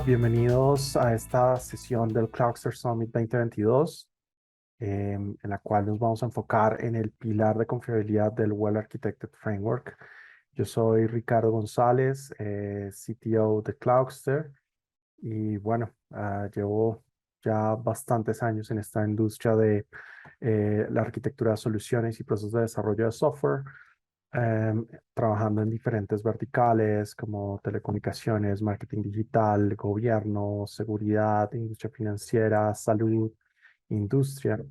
Bienvenidos a esta sesión del Cloudster Summit 2022, en la cual nos vamos a enfocar en el pilar de confiabilidad del Well Architected Framework. Yo soy Ricardo González, CTO de Cloudster, y bueno, llevo ya bastantes años en esta industria de la arquitectura de soluciones y procesos de desarrollo de software, trabajando en diferentes verticales como telecomunicaciones, marketing digital, gobierno, seguridad, industria financiera, salud, industria.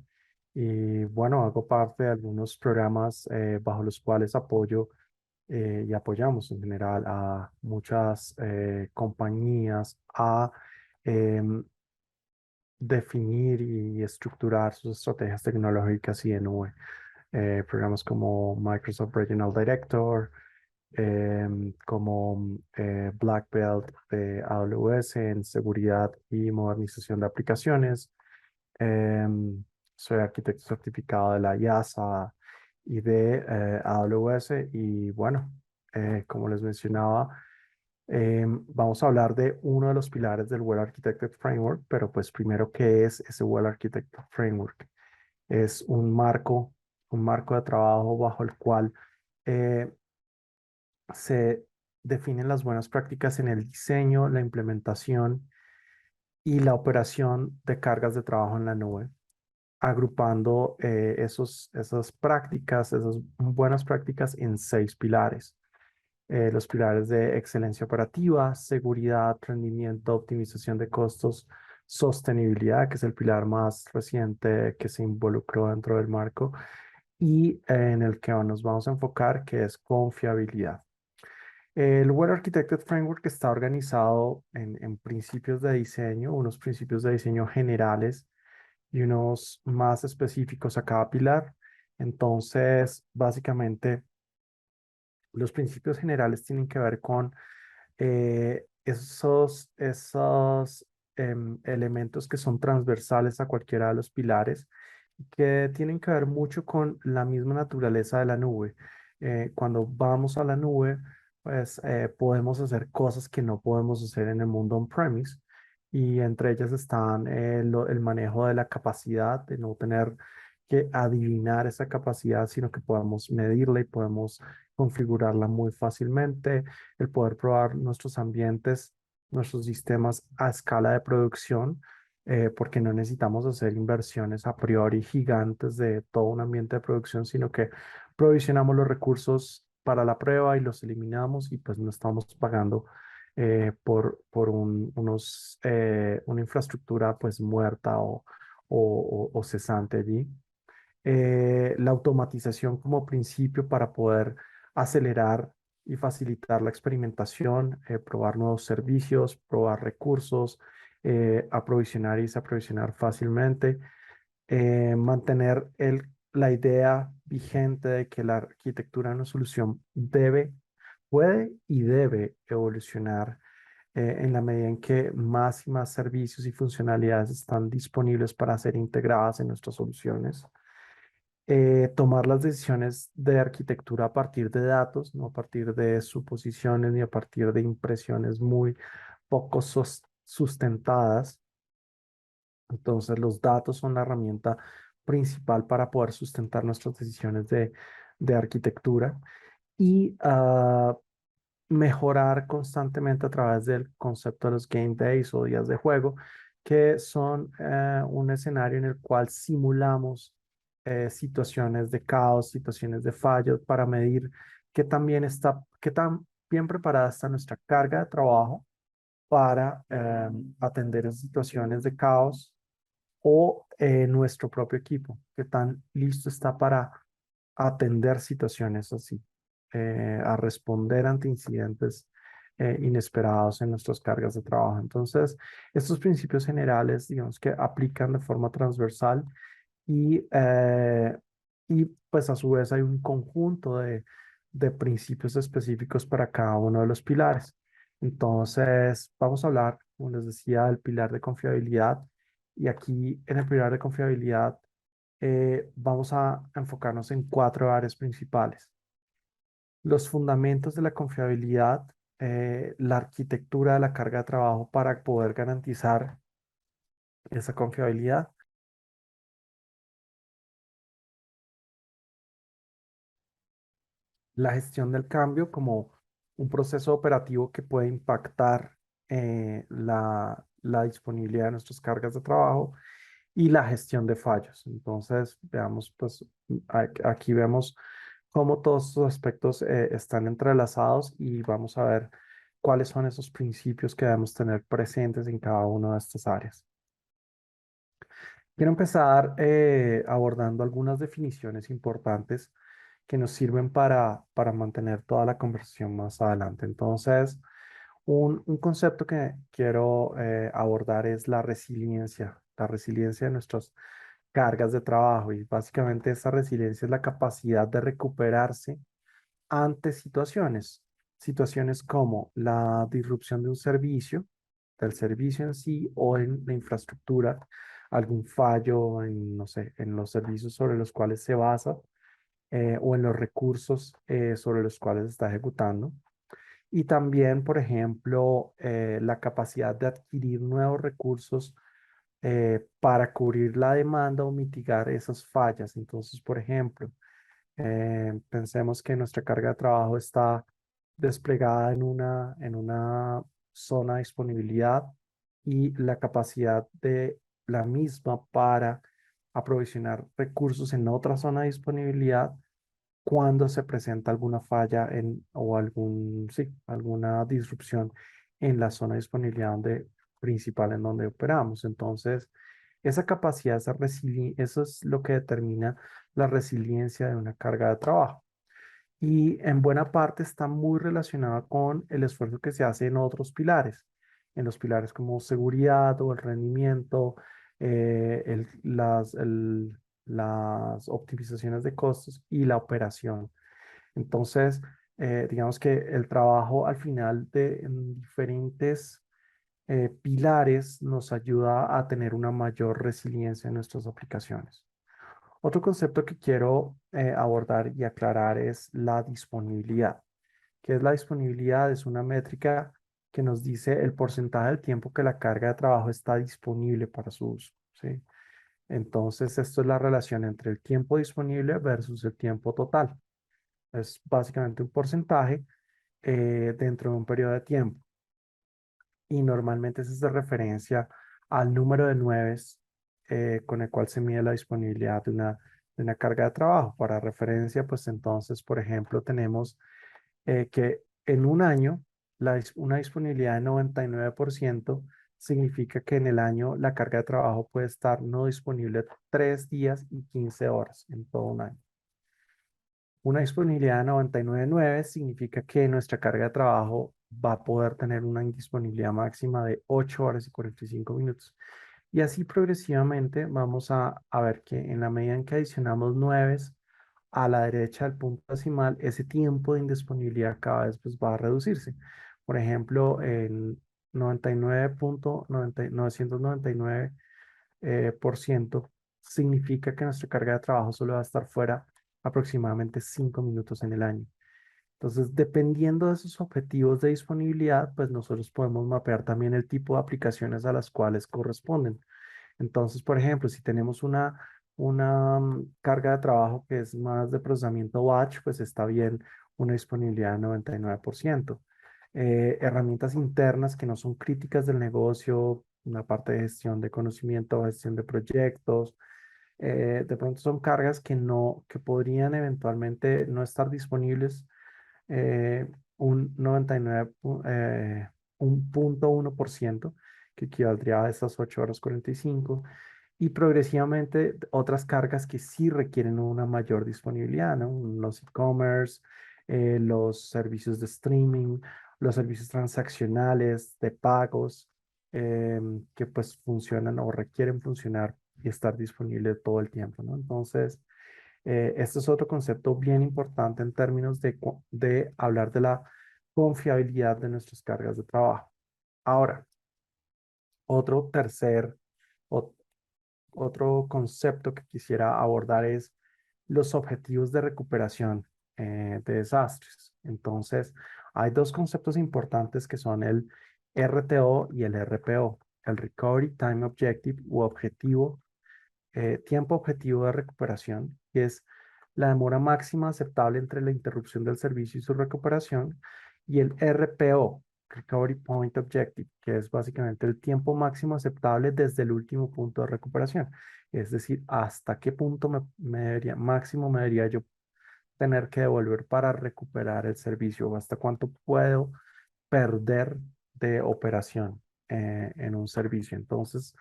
Y bueno, hago parte de algunos programas bajo los cuales apoyo y apoyamos en general a muchas compañías a em, definir y estructurar sus estrategias tecnológicas y de nube. Programas como Microsoft Regional Director, como Black Belt de AWS en seguridad y modernización de aplicaciones. Em, Soy arquitecto certificado de la IASA y de AWS. Y bueno, como les mencionaba, vamos a hablar de uno de los pilares del Well Architected Framework, pero pues primero, ¿qué es ese Well Architected Framework? Es un marco de trabajo bajo el cual eh, se definen las buenas prácticas en el diseño, la implementación y la operación de cargas de trabajo en la nube, agrupando esas prácticas, esas buenas prácticas en 6 pilares. Los pilares de excelencia operativa, seguridad, rendimiento, optimización de costos, sostenibilidad, que es el pilar más reciente que se involucró dentro del marco, y en el que nos vamos a enfocar, que es confiabilidad. El Well Architected Framework está organizado en principios de diseño, unos principios de diseño generales y unos más específicos a cada pilar. Entonces, básicamente, los principios generales tienen que ver con esos elementos que son transversales a cualquiera de los pilares, que tienen que ver mucho con la misma naturaleza de la nube. Cuando vamos a la nube, pues podemos hacer cosas que no podemos hacer en el mundo on-premise, y entre ellas están el manejo de la capacidad, de no tener que adivinar esa capacidad, sino que podamos medirla y podemos configurarla muy fácilmente, el poder probar nuestros ambientes, nuestros sistemas a escala de producción, porque no necesitamos hacer inversiones a priori gigantes de todo un ambiente de producción, sino que provisionamos los recursos para la prueba y los eliminamos, y pues no estamos pagando por una infraestructura pues muerta o cesante allí. La automatización como principio para poder acelerar y facilitar la experimentación, probar nuevos servicios, probar recursos, aprovisionar y desaprovisionar fácilmente, mantener la idea vigente de que la arquitectura de una solución puede y debe evolucionar en la medida en que más y más servicios y funcionalidades están disponibles para ser integradas en nuestras soluciones. Tomar las decisiones de arquitectura a partir de datos, no a partir de suposiciones ni a partir de impresiones muy poco sustentadas. Entonces, los datos son la herramienta principal para poder sustentar nuestras decisiones de arquitectura, y mejorar constantemente a través del concepto de los game days o días de juego, que son un escenario en el cual simulamos situaciones de caos, situaciones de fallo, para medir qué tan bien preparada está nuestra carga de trabajo para atender en situaciones de caos, o nuestro propio equipo, qué tan listo está para atender situaciones así, a responder ante incidentes inesperados en nuestras cargas de trabajo. Entonces, estos principios generales, digamos que aplican de forma transversal, y, y pues a su vez hay un conjunto de principios específicos para cada uno de los pilares. Entonces, vamos a hablar, como les decía, del pilar de confiabilidad. Y aquí en el pilar de confiabilidad vamos a enfocarnos en 4 áreas principales. Los fundamentos de la confiabilidad, la arquitectura de la carga de trabajo para poder garantizar esa confiabilidad. La gestión del cambio como un proceso operativo que puede impactar la disponibilidad de nuestras cargas de trabajo y la gestión de fallos. Entonces, veamos, pues aquí vemos cómo todos estos aspectos están entrelazados y vamos a ver cuáles son esos principios que debemos tener presentes en cada una de estas áreas. Quiero empezar abordando algunas definiciones importantes que nos sirven para mantener toda la conversación más adelante. Entonces, un concepto que quiero abordar es la resiliencia de nuestras cargas de trabajo. Y básicamente esta resiliencia es la capacidad de recuperarse ante situaciones como la disrupción de un servicio, del servicio en sí o en la infraestructura, algún fallo en, no sé, en los servicios sobre los cuales se basa o en los recursos sobre los cuales se está ejecutando. Y también, por ejemplo, la capacidad de adquirir nuevos recursos para cubrir la demanda o mitigar esas fallas. Entonces, por ejemplo, pensemos que nuestra carga de trabajo está desplegada en una zona de disponibilidad y la capacidad de la misma para aprovisionar recursos en otra zona de disponibilidad cuando se presenta alguna falla o sí, alguna disrupción en la zona de disponibilidad principal en donde operamos. Entonces, esa capacidad, eso es lo que determina la resiliencia de una carga de trabajo. Y en buena parte está muy relacionada con el esfuerzo que se hace en otros pilares, en los pilares como seguridad o el rendimiento, las optimizaciones de costos y la operación. Entonces, digamos que el trabajo al final en diferentes pilares nos ayuda a tener una mayor resiliencia en nuestras aplicaciones. Otro concepto que quiero abordar y aclarar es la disponibilidad. ¿Qué es la disponibilidad? Es una métrica que nos dice el porcentaje del tiempo que la carga de trabajo está disponible para su uso, ¿sí? Entonces, esto es la relación entre el tiempo disponible versus el tiempo total. Es básicamente un porcentaje dentro de un periodo de tiempo y normalmente eso es de referencia al número de nueves con el cual se mide la disponibilidad de una carga de trabajo. Para referencia, pues entonces, por ejemplo, tenemos que en un año una disponibilidad de 99% significa que en el año la carga de trabajo puede estar no disponible 3 días y 15 horas en todo un año. Una disponibilidad de 99.9 significa que nuestra carga de trabajo va a poder tener una indisponibilidad máxima de 8 horas y 45 minutos. Y así progresivamente vamos a ver que en la medida en que adicionamos 9 a la derecha del punto decimal, ese tiempo de indisponibilidad cada vez pues, va a reducirse. Por ejemplo, el 99.999 por ciento significa que nuestra carga de trabajo solo va a estar fuera aproximadamente 5 minutos en el año. Entonces, dependiendo de esos objetivos de disponibilidad, pues nosotros podemos mapear también el tipo de aplicaciones a las cuales corresponden. Entonces, por ejemplo, si tenemos una carga de trabajo que es más de procesamiento batch, pues está bien una disponibilidad de 99%. Herramientas internas que no son críticas del negocio, una parte de gestión de conocimiento, gestión de proyectos, de pronto son cargas que podrían eventualmente no estar disponibles un 99, un 0.1%, que equivaldría a esas 8 horas 45, y progresivamente otras cargas que sí requieren una mayor disponibilidad, ¿no? Los e-commerce, los servicios de streaming, los servicios transaccionales de pagos, que pues funcionan o requieren funcionar y estar disponibles todo el tiempo, ¿no? Entonces, este es otro concepto bien importante en términos de hablar de la confiabilidad de nuestras cargas de trabajo. Ahora, otro tercer, ot- otro concepto que quisiera abordar es los objetivos de recuperación de desastres. Entonces, Hay dos conceptos importantes que son el RTO y el RPO, el Recovery Time Objective u objetivo, tiempo objetivo de recuperación, que es la demora máxima aceptable entre la interrupción del servicio y su recuperación, y el RPO, Recovery Point Objective, que es básicamente el tiempo máximo aceptable desde el último punto de recuperación. Es decir, hasta qué punto máximo me debería yo tener que devolver para recuperar el servicio, o hasta cuánto puedo perder de operación en un servicio. Entonces,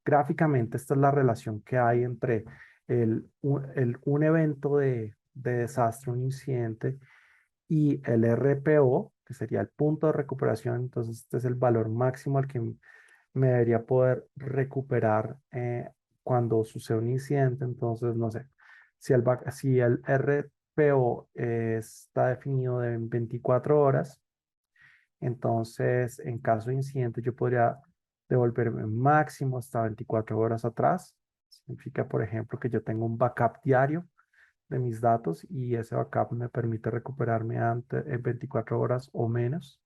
gráficamente, esta es la relación que hay entre un evento de desastre, un incidente, y el RPO, que sería el punto de recuperación. Entonces, este es el valor máximo al que me debería poder recuperar cuando sucede un incidente. Entonces, no sé, si el RPO está definido en 24 horas, entonces, en caso de incidente, yo podría devolverme máximo hasta 24 horas atrás. Significa, por ejemplo, que yo tengo un backup diario de mis datos y ese backup me permite recuperarme en 24 horas o menos.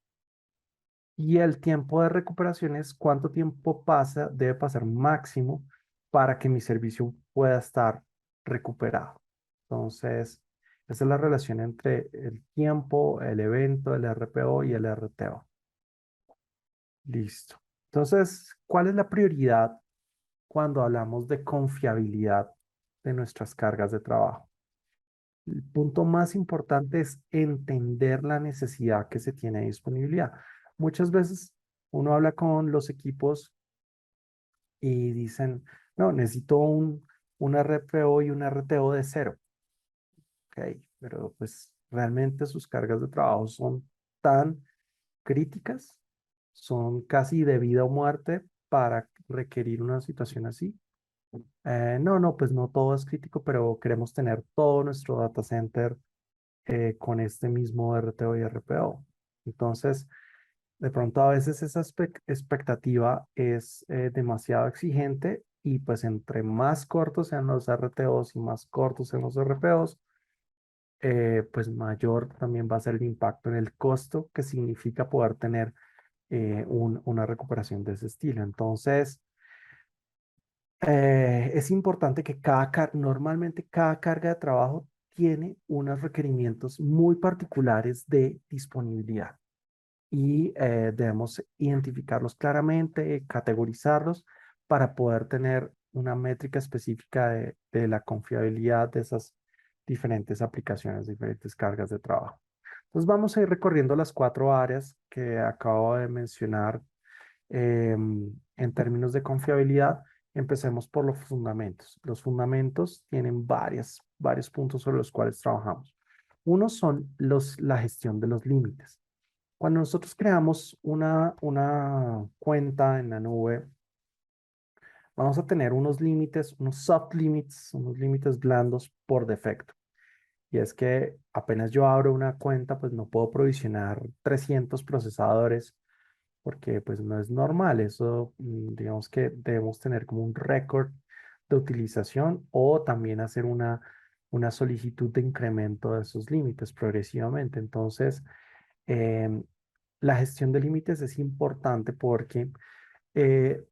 Y el tiempo de recuperación es cuánto tiempo debe pasar máximo para que mi servicio pueda estar recuperado. Entonces, esa es la relación entre el tiempo, el evento, el RPO y el RTO. Listo. Entonces, ¿cuál es la prioridad cuando hablamos de confiabilidad de nuestras cargas de trabajo? El punto más importante es entender la necesidad que se tiene de disponibilidad. Muchas veces uno habla con los equipos y dicen, no, necesito un RPO y un RTO de cero. Ok, pero pues realmente sus cargas de trabajo son tan críticas, son casi de vida o muerte para requerir una situación así. No, pues no todo es crítico, pero queremos tener todo nuestro data center con este mismo RTO y RPO. Entonces, de pronto a veces esa expectativa es demasiado exigente y pues entre más cortos sean los RTOs y más cortos sean los RPOs, pues mayor también va a ser el impacto en el costo que significa poder tener una recuperación de ese estilo. Entonces, es importante que normalmente cada carga de trabajo tiene unos requerimientos muy particulares de disponibilidad y debemos identificarlos claramente, categorizarlos para poder tener una métrica específica de la confiabilidad de esas diferentes aplicaciones, diferentes cargas de trabajo. Entonces vamos a ir recorriendo las cuatro áreas que acabo de mencionar en términos de confiabilidad. Empecemos por los fundamentos. Los fundamentos tienen varios puntos sobre los cuales trabajamos. Uno son la gestión de los límites. Cuando nosotros creamos una cuenta en la nube, vamos a tener unos límites, unos soft limits, unos límites blandos por defecto. Y es que apenas yo abro una cuenta, pues no puedo provisionar 300 procesadores porque pues no es normal. Eso, digamos que debemos tener como un récord de utilización o también hacer una solicitud de incremento de esos límites progresivamente. Entonces, em, la gestión de límites es importante porque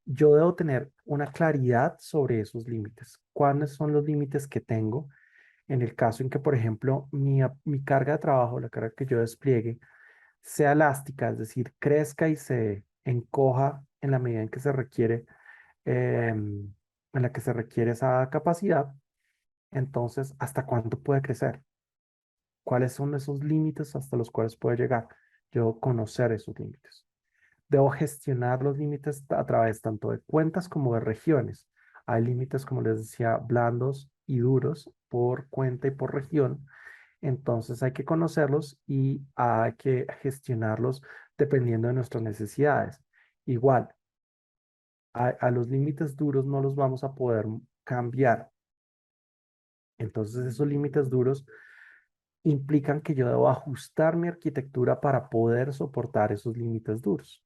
yo debo tener una claridad sobre esos límites. ¿Cuáles son los límites que tengo? En el caso en que, por ejemplo, mi carga de trabajo, la carga que yo despliegue, sea elástica, es decir, crezca y se encoja en la medida en que se requiere, en la que se requiere esa capacidad, entonces, ¿hasta cuánto puede crecer? ¿Cuáles son esos límites hasta los cuales puede llegar? Yo conocer esos límites. Debo gestionar los límites a través tanto de cuentas como de regiones. Hay límites, como les decía, blandos y duros por cuenta y por región. Entonces hay que conocerlos y hay que gestionarlos dependiendo de nuestras necesidades. Igual, a los límites duros no los vamos a poder cambiar. Entonces esos límites duros implican que yo debo ajustar mi arquitectura para poder soportar esos límites duros.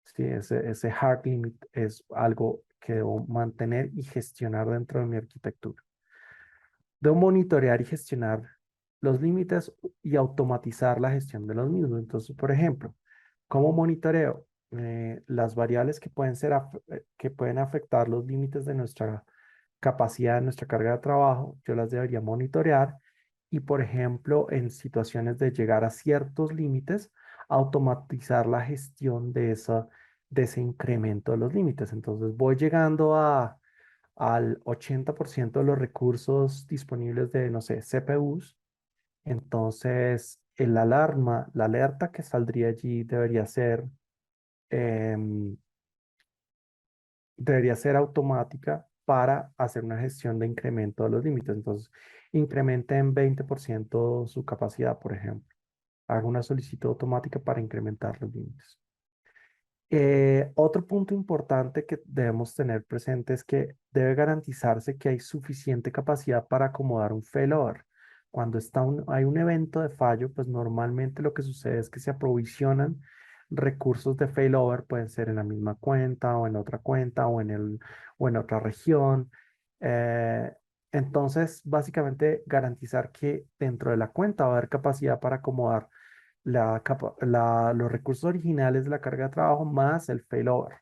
Sí, ese hard limit es algo que debo mantener y gestionar dentro de mi arquitectura. Debo monitorear y gestionar los límites y automatizar la gestión de los mismos. Entonces, por ejemplo, ¿cómo monitoreo las variables que pueden que pueden afectar los límites de nuestra capacidad, de nuestra carga de trabajo? Yo las debería monitorear y, por ejemplo, en situaciones de llegar a ciertos límites, automatizar la gestión de ese incremento de los límites. Entonces, voy llegando al 80% de los recursos disponibles de, no sé, CPUs. Entonces, la alerta que saldría allí em, debería ser automática para hacer una gestión de incremento de los límites. Entonces, incremente en 20% su capacidad, por ejemplo. Haga una solicitud automática para incrementar los límites. Otro punto importante que debemos tener presente es que debe garantizarse que hay suficiente capacidad para acomodar un failover. Cuando hay un evento de fallo, pues normalmente lo que sucede es que se aprovisionan recursos de failover, pueden ser en la misma cuenta o en otra cuenta o en otra región. Eh, entonces, básicamente garantizar que dentro de la cuenta va a haber capacidad para acomodar los recursos originales de la carga de trabajo más el failover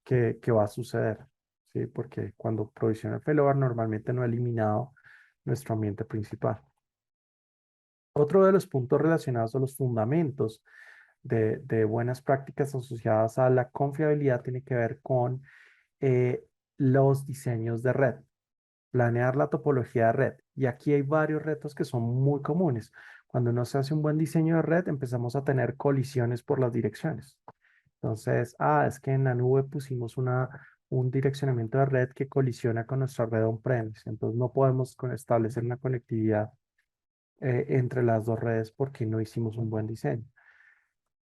que va a suceder, ¿sí? Porque cuando provisiona el failover normalmente no ha eliminado nuestro ambiente principal. Otro de los puntos relacionados a los fundamentos de buenas prácticas asociadas a la confiabilidad tiene que ver con eh, los diseños de red, planear la topología de red. Y aquí hay varios retos que son muy comunes. Cuando no se hace un buen diseño de red, empezamos a tener colisiones por las direcciones. Entonces, es que en la nube pusimos un direccionamiento de red que colisiona con nuestra red on-premise. Entonces, no podemos establecer una conectividad entre las dos redes porque no hicimos un buen diseño.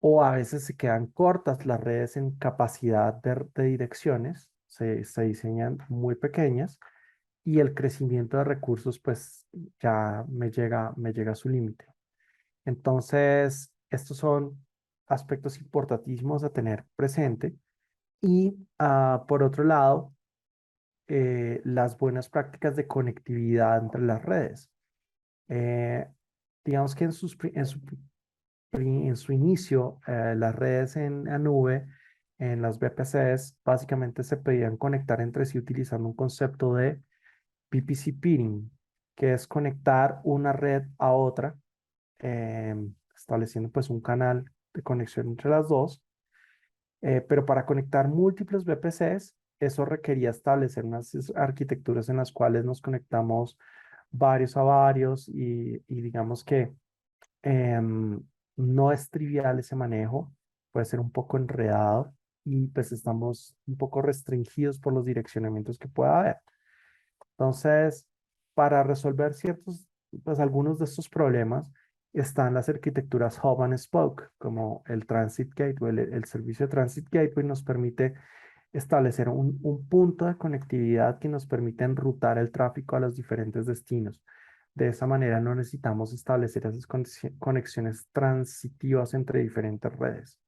O a veces se quedan cortas las redes en capacidad de direcciones, se diseñan muy pequeñas y el crecimiento de recursos pues ya me llega a su límite. Entonces, estos son aspectos importantísimos a tener presente. Y por otro lado, las buenas prácticas de conectividad entre las redes. Eh, digamos que en su inicio, las redes en la nube, en las VPCs, básicamente se podían conectar entre sí utilizando un concepto de VPC peering, que es conectar una red a otra, estableciendo pues un canal de conexión entre las dos. Pero para conectar múltiples VPCs, eso requería establecer unas arquitecturas en las cuales nos conectamos varios a varios y digamos que em, no es trivial ese manejo, puede ser un poco enredado y pues estamos un poco restringidos por los direccionamientos que pueda haber. Entonces, para resolver pues algunos de estos problemas, están las arquitecturas Hub and Spoke, como el Transit Gateway. El servicio de Transit Gateway nos permite establecer un punto de conectividad que nos permite enrutar el tráfico a los diferentes destinos. De esa manera no necesitamos establecer esas conexiones transitivas entre diferentes redes,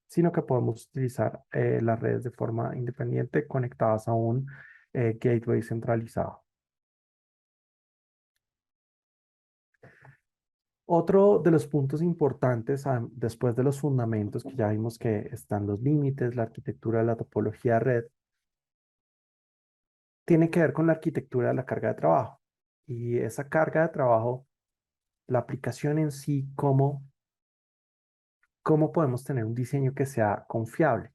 sino que podemos utilizar las redes de forma independiente conectadas a un gateway centralizado. Otro de los puntos importantes, después de los fundamentos, que ya vimos que están los límites, la arquitectura, la topología de red, tiene que ver con la arquitectura de la carga de trabajo. Y esa carga de trabajo, la aplicación en sí, cómo podemos tener un diseño que sea confiable.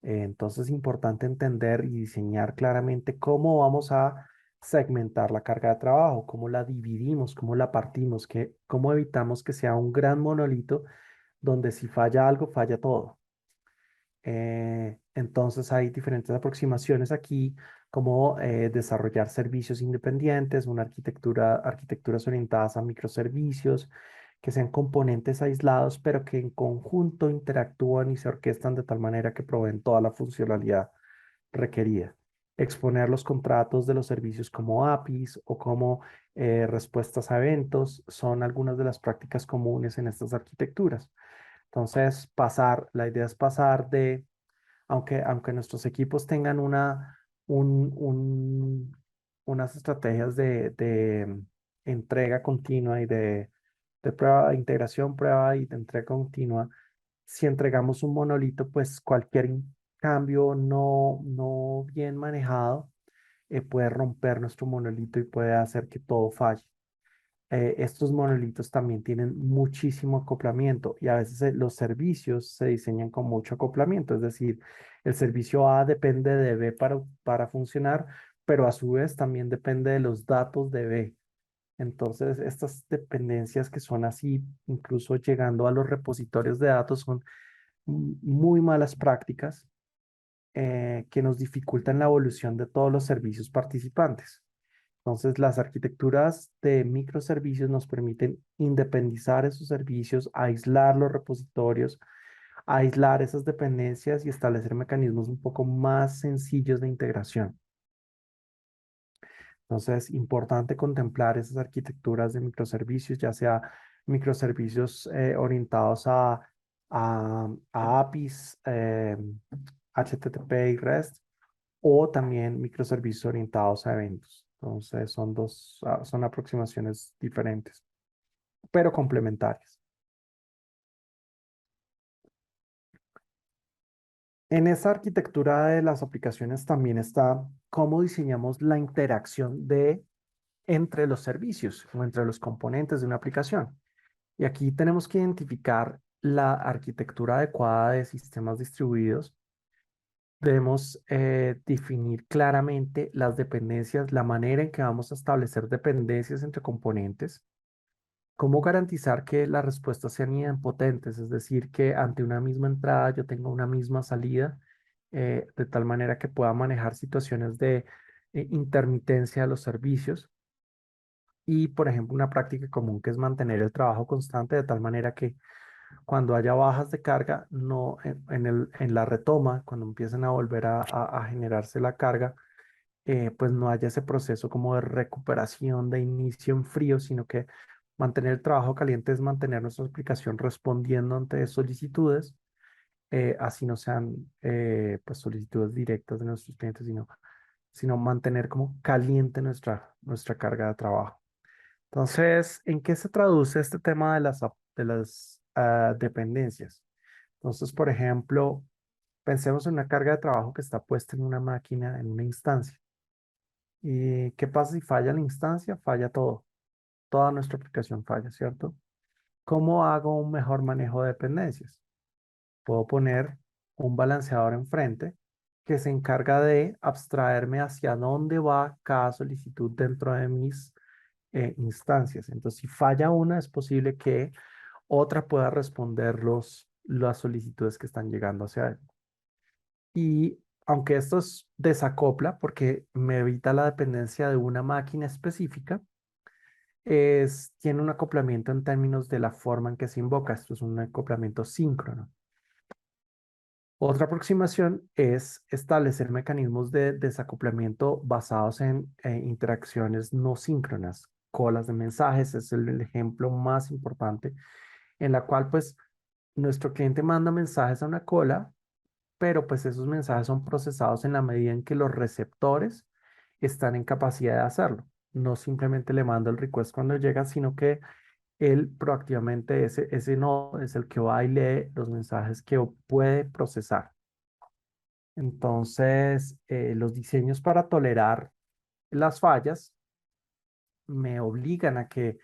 Entonces es importante entender y diseñar claramente cómo vamos a segmentar la carga de trabajo, cómo la dividimos, cómo la partimos, cómo evitamos que sea un gran monolito donde si falla algo, falla todo. Entonces hay diferentes aproximaciones aquí, como desarrollar servicios independientes, arquitecturas orientadas a microservicios, que sean componentes aislados, pero que en conjunto interactúan y se orquestan de tal manera que proveen toda la funcionalidad requerida. Exponer los contratos de los servicios como APIs o como respuestas a eventos son algunas de las prácticas comunes en estas arquitecturas. Entonces, la idea es pasar aunque nuestros equipos tengan un- unas estrategias de entrega continua y de prueba, de integración, prueba y de entrega continua, si entregamos un monolito, pues cualquier cambio no bien manejado puede romper nuestro monolito y puede hacer que todo falle. Estos monolitos también tienen muchísimo acoplamiento y a veces los servicios se diseñan con mucho acoplamiento, es decir, el servicio A depende de B para funcionar, pero a su vez también depende de los datos de B. Entonces, estas dependencias que son así, incluso llegando a los repositorios de datos, son muy malas prácticas que nos dificultan la evolución de todos los servicios participantes. Entonces, las arquitecturas de microservicios nos permiten independizar esos servicios, aislar los repositorios, aislar esas dependencias y establecer mecanismos un poco más sencillos de integración. Entonces, importante contemplar esas arquitecturas de microservicios, ya sea microservicios orientados a APIs, HTTP y REST, o también microservicios orientados a eventos. Entonces, son aproximaciones diferentes, pero complementarias. En esa arquitectura de las aplicaciones también está cómo diseñamos la interacción entre los servicios o entre los componentes de una aplicación. Y aquí tenemos que identificar la arquitectura adecuada de sistemas distribuidos. Debemos definir claramente las dependencias, la manera en que vamos a establecer dependencias entre componentes. ¿Cómo garantizar que las respuestas sean idempotentes? Es decir, que ante una misma entrada yo tenga una misma salida, de tal manera que pueda manejar situaciones de intermitencia de los servicios. Y, por ejemplo, una práctica común que es mantener el trabajo constante de tal manera que cuando haya bajas de carga, no en la retoma, cuando empiecen a volver a generarse la carga, pues no haya ese proceso como de recuperación de inicio en frío, sino que mantener el trabajo caliente es mantener nuestra aplicación respondiendo ante solicitudes, así no sean pues solicitudes directas de nuestros clientes, sino mantener como caliente nuestra carga de trabajo. Entonces, ¿en qué se traduce este tema de las dependencias? Entonces, por ejemplo, pensemos en una carga de trabajo que está puesta en una máquina, en una instancia. ¿Y qué pasa si falla la instancia? Falla todo. Toda nuestra aplicación falla, ¿cierto? ¿Cómo hago un mejor manejo de dependencias? Puedo poner un balanceador enfrente que se encarga de abstraerme hacia dónde va cada solicitud dentro de mis instancias. Entonces, si falla una, es posible que otra pueda responder las solicitudes que están llegando hacia él. Y aunque esto desacopla porque me evita la dependencia de una máquina específica, tiene un acoplamiento en términos de la forma en que se invoca. Esto es un acoplamiento síncrono. Otra aproximación es establecer mecanismos de desacoplamiento basados en interacciones no síncronas. Colas de mensajes es el ejemplo más importante en la cual pues nuestro cliente manda mensajes a una cola, pero pues esos mensajes son procesados en la medida en que los receptores están en capacidad de hacerlo. No simplemente le mando el request cuando llega, sino que él proactivamente, ese nodo es el que va y lee los mensajes que puede procesar. Entonces, los diseños para tolerar las fallas me obligan a que,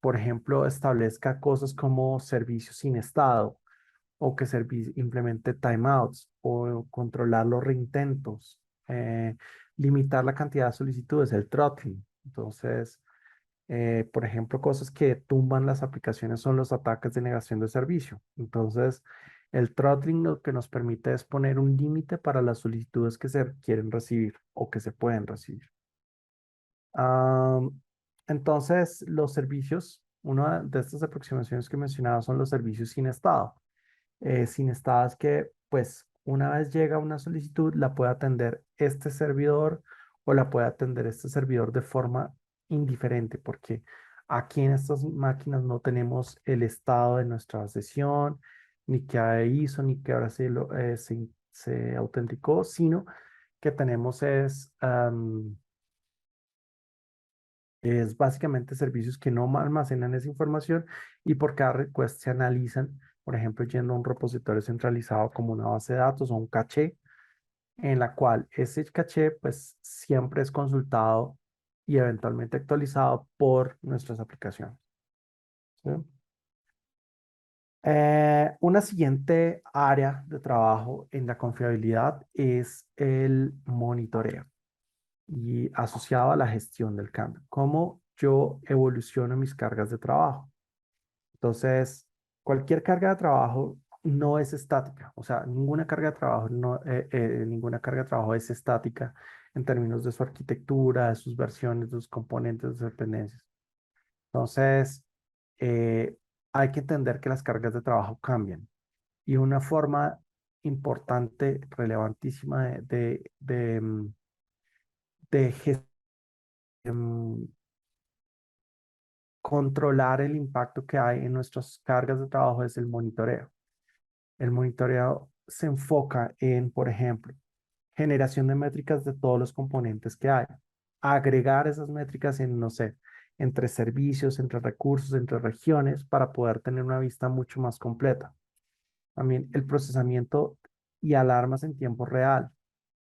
por ejemplo, establezca cosas como servicios sin estado o que implemente timeouts o controlar los reintentos, limitar la cantidad de solicitudes, el throttling. Entonces, por ejemplo, cosas que tumban las aplicaciones son los ataques de negación de servicio. Entonces, el throttling lo que nos permite es poner un límite para las solicitudes que se quieren recibir o que se pueden recibir. Am, entonces, los servicios, una de estas aproximaciones que mencionaba son los servicios sin estado. Sin estado es que, pues, una vez llega una solicitud, la puede atender este servidor o la puede atender este servidor de forma indiferente, porque aquí en estas máquinas no tenemos el estado de nuestra sesión, ni que hizo, ni que ahora se autenticó, sino que tenemos es Es básicamente servicios que no almacenan esa información y por cada request se analizan, por ejemplo, yendo a un repositorio centralizado como una base de datos o un caché, en la cual ese caché pues siempre es consultado y eventualmente actualizado por nuestras aplicaciones. ¿Sí? Una siguiente área de trabajo en la confiabilidad es el monitoreo y asociado a la gestión del cambio. ¿Cómo yo evoluciono mis cargas de trabajo? Entonces, cualquier carga de trabajo no es estática, o sea, ninguna carga de trabajo, ninguna carga de trabajo es estática en términos de su arquitectura, de sus versiones, de sus componentes, de sus dependencias. Entonces, eh, hay que entender que las cargas de trabajo cambian y una forma importante, relevantísima de controlar el impacto que hay en nuestras cargas de trabajo es el monitoreo. El monitoreo se enfoca en, por ejemplo, generación de métricas de todos los componentes que hay. Agregar esas métricas en, no sé, entre servicios, entre recursos, entre regiones, para poder tener una vista mucho más completa. También el procesamiento y alarmas en tiempo real.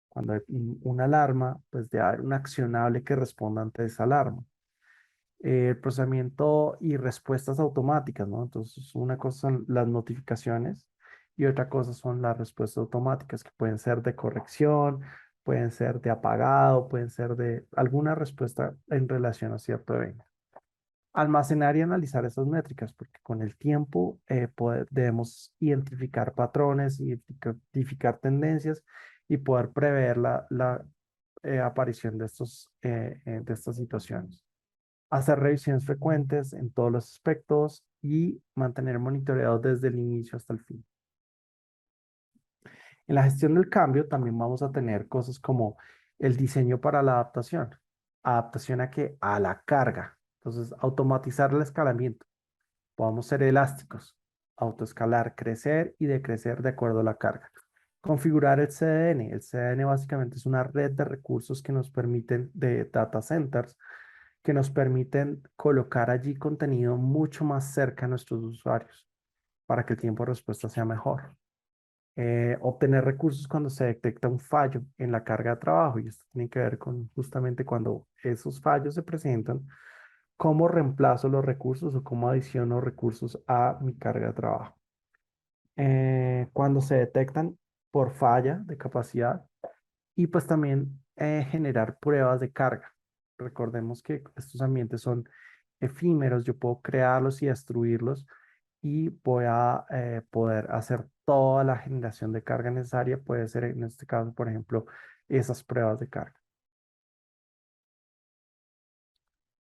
Cuando hay una alarma, pues de haber un accionable que responda ante esa alarma. Procesamiento y respuestas automáticas, ¿no? Entonces, una cosa son las notificaciones y otra cosa son las respuestas automáticas, que pueden ser de corrección, pueden ser de apagado, pueden ser de alguna respuesta en relación a cierto evento. Almacenar y analizar esas métricas, porque con el tiempo debemos identificar patrones, identificar tendencias y poder prever la aparición de estas situaciones. Hacer revisiones frecuentes en todos los aspectos y mantener monitoreado desde el inicio hasta el fin. En la gestión del cambio también vamos a tener cosas como el diseño para la adaptación. ¿Adaptación a qué? A la carga. Entonces, automatizar el escalamiento. Podemos ser elásticos, autoescalar, crecer y decrecer de acuerdo a la carga. Configurar el CDN. El CDN básicamente es una red de recursos que nos permiten, de data centers, que nos permiten colocar allí contenido mucho más cerca a nuestros usuarios para que el tiempo de respuesta sea mejor. Obtener recursos cuando se detecta un fallo en la carga de trabajo, y esto tiene que ver con justamente cuando esos fallos se presentan, cómo reemplazo los recursos o cómo adiciono recursos a mi carga de trabajo. Cuando se detectan por falla de capacidad y pues también generar pruebas de carga. Recordemos que estos ambientes son efímeros, yo puedo crearlos y destruirlos y voy a poder hacer toda la generación de carga necesaria. Puede ser en este caso, por ejemplo, esas pruebas de carga.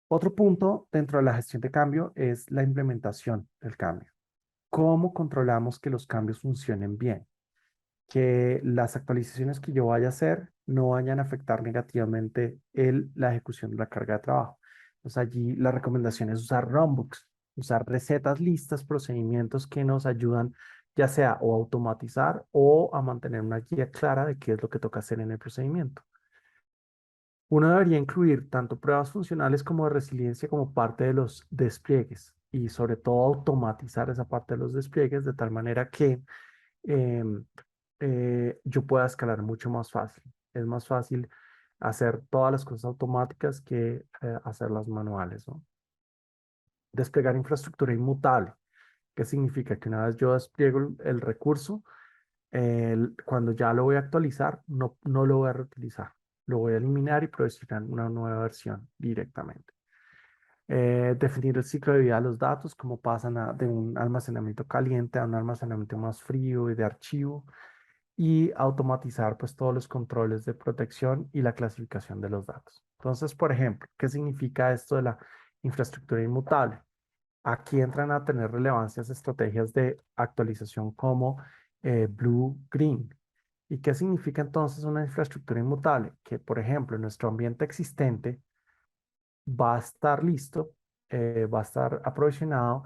Otro punto dentro de la gestión de cambio es la implementación del cambio. ¿Cómo controlamos que los cambios funcionen bien? Que las actualizaciones que yo vaya a hacer no vayan a afectar negativamente la ejecución de la carga de trabajo. Entonces allí la recomendación es usar runbooks, usar recetas listas, procedimientos que nos ayudan ya sea o a automatizar o a mantener una guía clara de qué es lo que toca hacer en el procedimiento. Uno debería incluir tanto pruebas funcionales como de resiliencia como parte de los despliegues y sobre todo automatizar esa parte de los despliegues de tal manera que em, yo pueda escalar mucho más fácil. Es más fácil hacer todas las cosas automáticas que hacerlas manuales, ¿no? Desplegar infraestructura inmutable. ¿Qué significa? Que una vez yo despliego el recurso, cuando ya lo voy a actualizar, no lo voy a reutilizar. Lo voy a eliminar y producir una nueva versión directamente. Definir el ciclo de vida de los datos, cómo pasan de un almacenamiento caliente a un almacenamiento más frío y de archivo y automatizar pues todos los controles de protección y la clasificación de los datos. Entonces, por ejemplo, ¿qué significa esto de la infraestructura inmutable? Aquí entran a tener relevancias estrategias de actualización como Blue Green. ¿Y qué significa entonces una infraestructura inmutable? Que, por ejemplo, nuestro ambiente existente va a estar listo, va a estar aprovisionado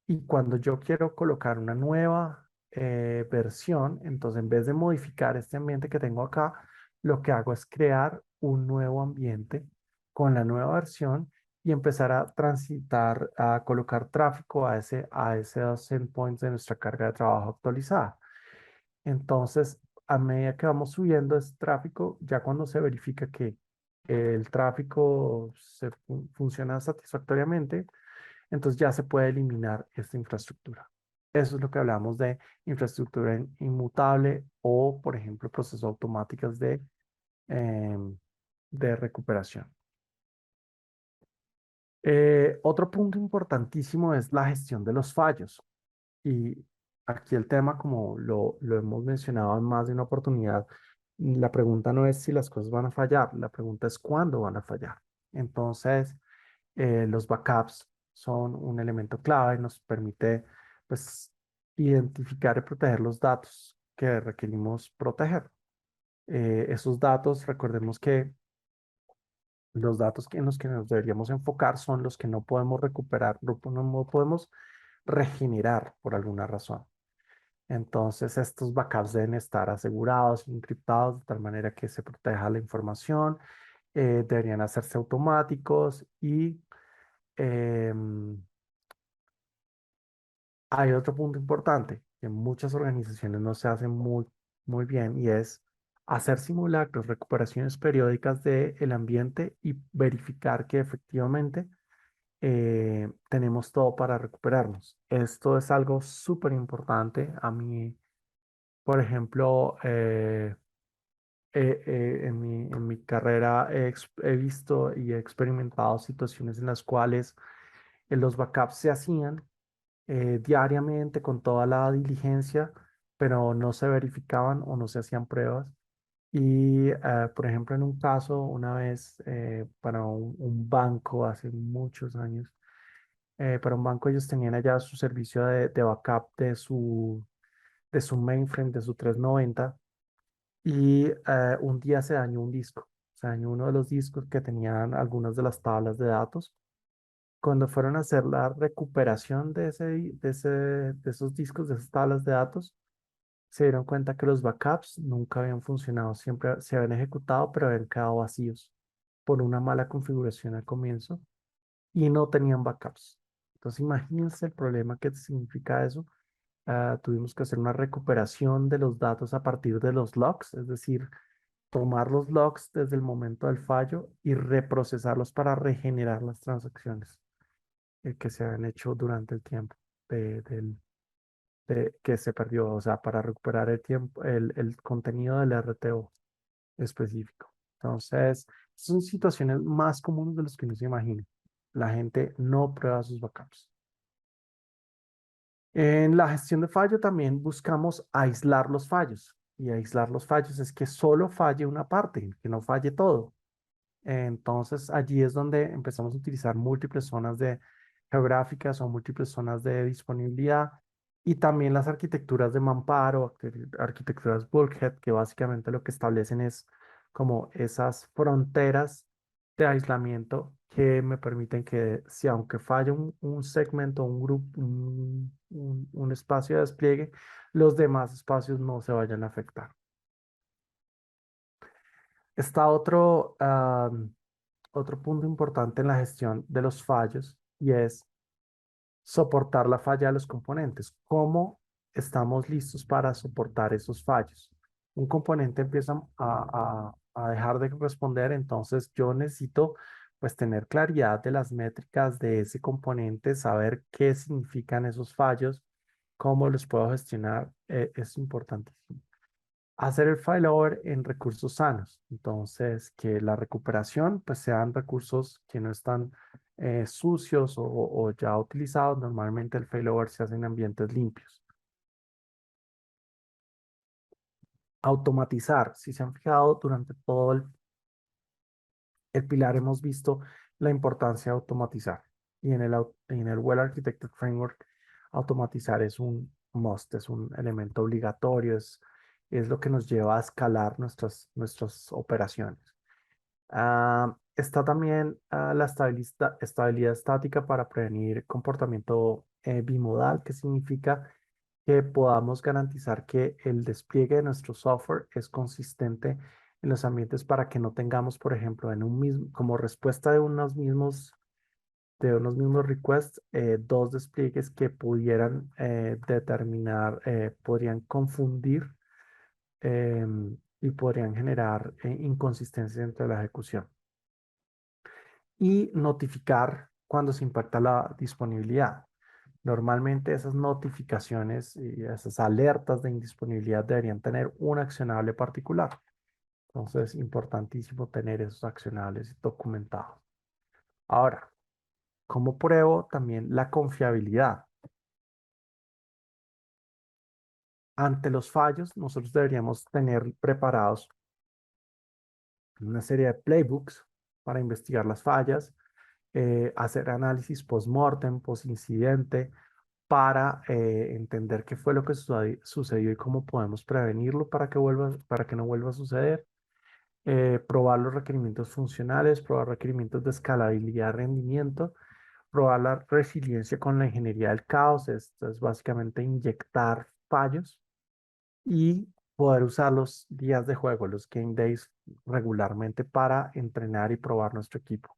y cuando yo quiero colocar una nueva versión, entonces en vez de modificar este ambiente que tengo acá, lo que hago es crear un nuevo ambiente con la nueva versión y empezar a transitar, a colocar tráfico a esos endpoints de nuestra carga de trabajo actualizada. Entonces, a medida que vamos subiendo ese tráfico, ya cuando se verifica que el tráfico funciona satisfactoriamente, entonces ya se puede eliminar esta infraestructura. Eso es lo que hablamos de infraestructura inmutable o, por ejemplo, procesos automáticos em, de recuperación. Otro punto importantísimo es la gestión de los fallos. Y aquí el tema, como lo hemos mencionado en más de una oportunidad, la pregunta no es si las cosas van a fallar, la pregunta es cuándo van a fallar. Entonces, los backups son un elemento clave, nos permite pues identificar y proteger los datos que requerimos proteger. Esos datos, recordemos que los datos en los que nos deberíamos enfocar son los que no podemos recuperar, no podemos regenerar por alguna razón. Entonces, estos backups deben estar asegurados, encriptados, de tal manera que se proteja la información, deberían hacerse automáticos y em, hay otro punto importante que muchas organizaciones no se hacen muy bien y es hacer simulacros, recuperaciones periódicas del ambiente y verificar que efectivamente tenemos todo para recuperarnos. Esto es algo súper importante. A mí, por ejemplo, en mi carrera he visto y he experimentado situaciones en las cuales los backups se hacían diariamente con toda la diligencia, pero no se verificaban o no se hacían pruebas. Y, por ejemplo, en un caso, una vez para un banco hace muchos años, para un banco ellos tenían allá su servicio de backup de su mainframe, de su 390, y un día se dañó un disco. Se dañó uno de los discos que tenían algunas de las tablas de datos. Cuando fueron a hacer la recuperación de esos discos, de esas tablas de datos, se dieron cuenta que los backups nunca habían funcionado, siempre se habían ejecutado, pero habían quedado vacíos por una mala configuración al comienzo y no tenían backups. Entonces, imagínense el problema que significa eso. Tuvimos que hacer una recuperación de los datos a partir de los logs, es decir, tomar los logs desde el momento del fallo y reprocesarlos para regenerar las transacciones que se habían hecho durante el tiempo que se perdió, o sea, para recuperar el tiempo, el contenido del RTO específico. Entonces, son situaciones más comunes de las que uno se imagina. La gente no prueba sus backups. En la gestión de fallo también buscamos aislar los fallos. Y aislar los fallos es que solo falle una parte, que no falle todo. Entonces, allí es donde empezamos a utilizar múltiples zonas de geográficas o múltiples zonas de disponibilidad y también las arquitecturas de mamparo, arquitecturas bulkhead, que básicamente lo que establecen es como esas fronteras de aislamiento que me permiten que si aunque falle un segmento, un grupo, un espacio de despliegue, los demás espacios no se vayan a afectar. Está otro punto importante en la gestión de los fallos y es soportar la falla de los componentes. ¿Cómo estamos listos para soportar esos fallos? Un componente empieza a dejar de responder, entonces yo necesito pues tener claridad de las métricas de ese componente, saber qué significan esos fallos, cómo los puedo gestionar, es importantísimo. Hacer el failover en recursos sanos. Entonces, que la recuperación pues sean recursos que no están sucios o ya utilizados. Normalmente el failover se hace en ambientes limpios. Automatizar. Si se han fijado durante todo el pilar hemos visto la importancia de automatizar. Y en el Well Architected Framework, automatizar es un must, es un elemento obligatorio, es lo que nos lleva a escalar nuestras operaciones. Está también la estabilidad estática para prevenir comportamiento bimodal, que significa que podamos garantizar que el despliegue de nuestro software es consistente en los ambientes para que no tengamos, por ejemplo, en un mismo, como respuesta de unos mismos de unos mismos requests, dos despliegues que pudieran podrían confundir y podrían generar inconsistencias entre la ejecución. Y notificar cuando se impacta la disponibilidad. Normalmente esas notificaciones y esas alertas de indisponibilidad deberían tener un accionable particular. Entonces, importantísimo tener esos accionables documentados. Ahora, ¿cómo pruebo también la confiabilidad? Ante los fallos, nosotros deberíamos tener preparados una serie de playbooks para investigar las fallas, hacer análisis post-mortem, post-incidente, para entender qué fue lo que sucedió y cómo podemos prevenirlo para que no vuelva a suceder. Probar los requerimientos funcionales, probar requerimientos de escalabilidad, rendimiento, probar la resiliencia con la ingeniería del caos. Esto es básicamente inyectar fallos y poder usar los días de juego, los game days, regularmente para entrenar y probar nuestro equipo.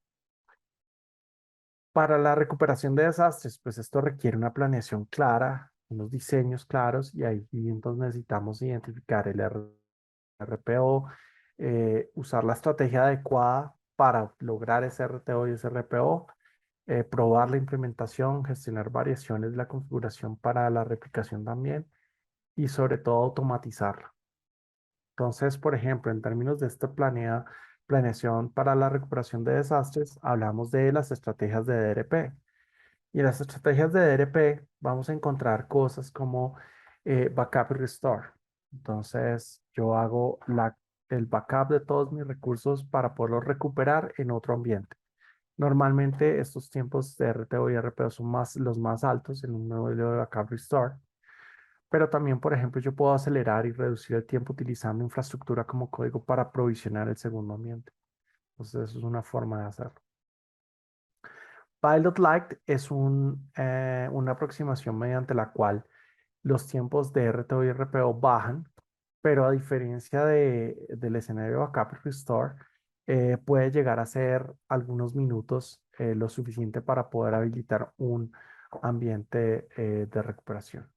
Para la recuperación de desastres, pues esto requiere una planeación clara, unos diseños claros y ahí entonces necesitamos identificar el RPO, usar la estrategia adecuada para lograr ese RTO y ese RPO, probar la implementación, gestionar variaciones de la configuración para la replicación también y sobre todo automatizarla. Entonces, por ejemplo, en términos de esta planeación para la recuperación de desastres, hablamos de las estrategias de DRP. Y en las estrategias de DRP vamos a encontrar cosas como backup y restore. Entonces, yo hago el backup de todos mis recursos para poderlos recuperar en otro ambiente. Normalmente estos tiempos de RTO y RPO son los más altos en un modelo de backup restore. Pero también, por ejemplo, yo puedo acelerar y reducir el tiempo utilizando infraestructura como código para provisionar el segundo ambiente. Entonces, eso es una forma de hacerlo. Pilot Light es una aproximación mediante la cual los tiempos de RTO y RPO bajan, pero a diferencia del escenario de backup y restore, puede llegar a ser algunos minutos lo suficiente para poder habilitar un ambiente de recuperación.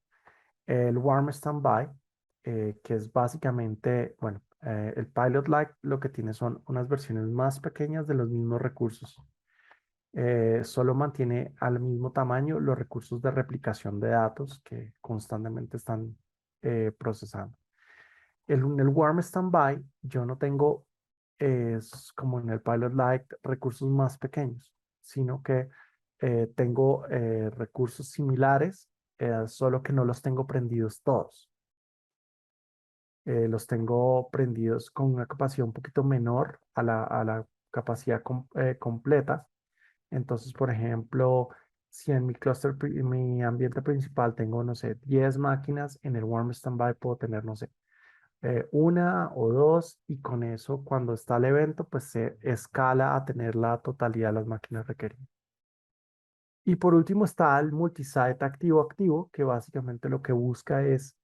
El Warm Standby, que es básicamente, bueno, el Pilot Lite lo que tiene son unas versiones más pequeñas de los mismos recursos. Solo mantiene al mismo tamaño los recursos de replicación de datos que constantemente están procesando. En el Warm Standby yo no tengo, es como en el Pilot Lite, recursos más pequeños, sino que tengo recursos similares, solo que no los tengo prendidos todos. Los tengo prendidos con una capacidad un poquito menor a la capacidad completa. Entonces, por ejemplo, si en mi en mi ambiente principal tengo, no sé, 10 máquinas, en el Warm Standby puedo tener, no sé, una o dos, y con eso, cuando está el evento, pues se escala a tener la totalidad de las máquinas requeridas. Y por último está el multisite activo-activo, que básicamente lo que busca es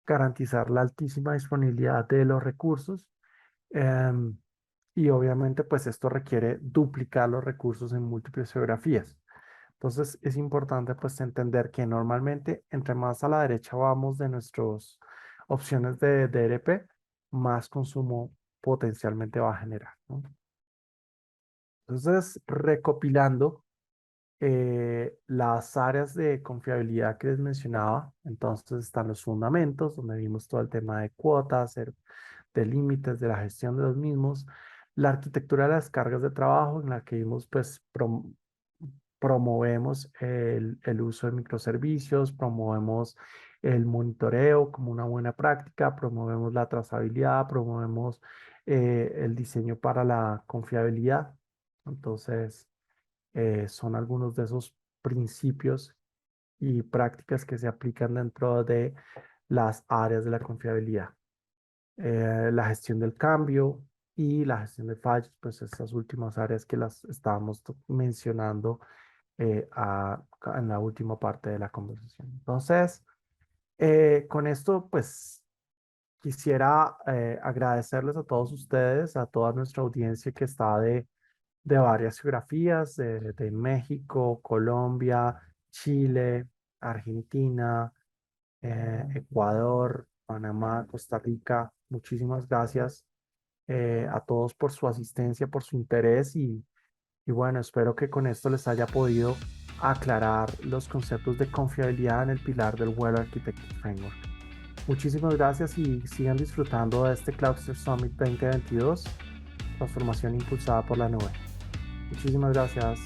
garantizar la altísima disponibilidad de los recursos. em, y obviamente, pues esto requiere duplicar los recursos en múltiples geografías. Entonces, es importante pues entender que normalmente entre más a la derecha vamos de nuestras opciones de DRP, más consumo potencialmente va a generar, ¿no? Entonces, recopilando las áreas de confiabilidad que les mencionaba, entonces están los fundamentos, donde vimos todo el tema de cuotas, de límites, de la gestión de los mismos, la arquitectura de las cargas de trabajo, en la que vimos, pues, promovemos el uso de microservicios, promovemos el monitoreo como una buena práctica, promovemos la trazabilidad, promovemos el diseño para la confiabilidad. Entonces, son algunos de esos principios y prácticas que se aplican dentro de las áreas de la confiabilidad. La gestión del cambio y la gestión de fallos, pues estas últimas áreas que las estábamos mencionando en la última parte de la conversación. Entonces, con esto, pues quisiera agradecerles a todos ustedes, a toda nuestra audiencia que está de varias geografías, de México, Colombia, Chile, Argentina, Ecuador, Panamá, Costa Rica. Muchísimas gracias a todos por su asistencia, por su interés y bueno, espero que con esto les haya podido aclarar los conceptos de confiabilidad en el pilar del Well Architected Framework. Muchísimas gracias y sigan disfrutando de este Cloudster Summit 2022, transformación impulsada por la nube. Muchísimas gracias.